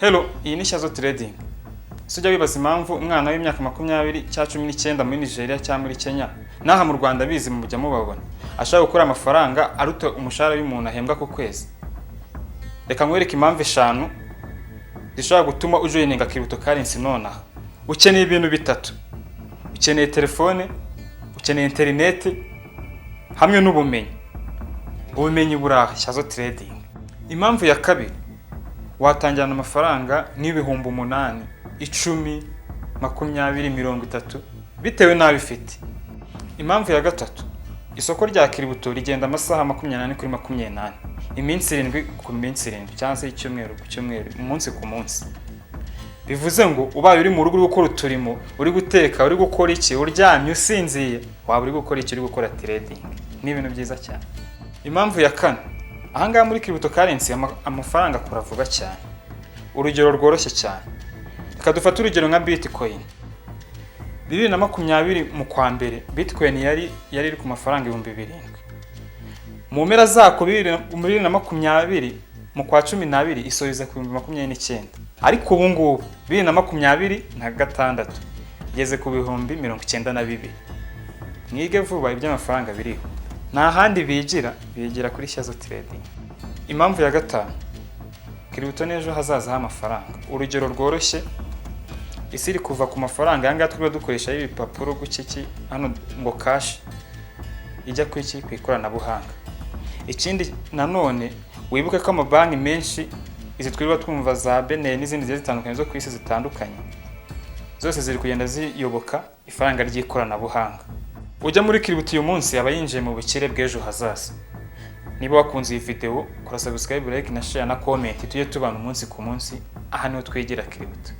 Hello, iyi ni Shyazo Trading. Sujya wibaza impamvu umwana w'imyaka 20 cya 19 muri Nigeria cyangwa muri Kenya naha mu Rwanda bizi mu bujya mubabona. Ashaka gukora amafaranga aruta umushahara w'umuntu ahembwa ku kwezi. Reka nkwereke impamvu 5 zishobora gutuma ujoininga cryptocurrency nonaha. Ukeneye ibintu bitatu. Ukeneye telefone, ukeneye internet hamwe n'ubumenyi. Ubumenyi buraha Shyazo Trading. Impamvu ya kabiri, watangirana amafaranga n'ibihumbi 8, 10, 20, 30 bitewe n'abifite. Impamvu ya gatatu, isoko rya crypto rigenda amasaha 28 kuri 28, iminsi 7 ku minsi 7 cyangwa se icyumweru ku cyumweru, umunsi ku munsi. Bivuze ngo ubaye uri mu rugo uri gukora uturimo, uri guteka, uri gukora iki, uryamye usinziye, waba uri gukora iki, uri gukora trading. Ni ibintu byiza cyane. Impamvu ya kane, ahangaha muri cryptocurrency amafaranga akura vuba cyane. Urugero rworoshye cyane. Reka dufate urugero nka Bitcoin. 2020 mu kwa mbere Bitcoin yari iri ku mafaranga 7,000. Mu mpera zako 2020 mu kwa 12 isoheza ku 29. Ariko ubu ngubu 2026 igeze ku 92,000. Mwige vuba iby'amafaranga biriho. Nta handi bigira kuri Shyazo Trading. Impamvu ya gatanu, crypto nejo hazaza amafaranga. Urugero rworoshye, isi iri kuva ku mafaranga yanga twiba dukoresha y'ibipapuro guciki hano ngo cash ijya ku iki kwikorana buhanga. Ikindi nanone wibuke ko amabanki menshi izi twiba twumva za BNN n'izindi zitandukanye zo kwisi zitandukanye, zose ziri kugenda ziyoboka ifaranga ry'ikorana buhanga. Ujya muri crypto uyu munsi aba yinjiye mu bukire bw'ejo hazaza. Niba wakunze iyi video, kora subscribe, like na share na comment tujye tubana umunsi ku munsi aha niho twigira crypto.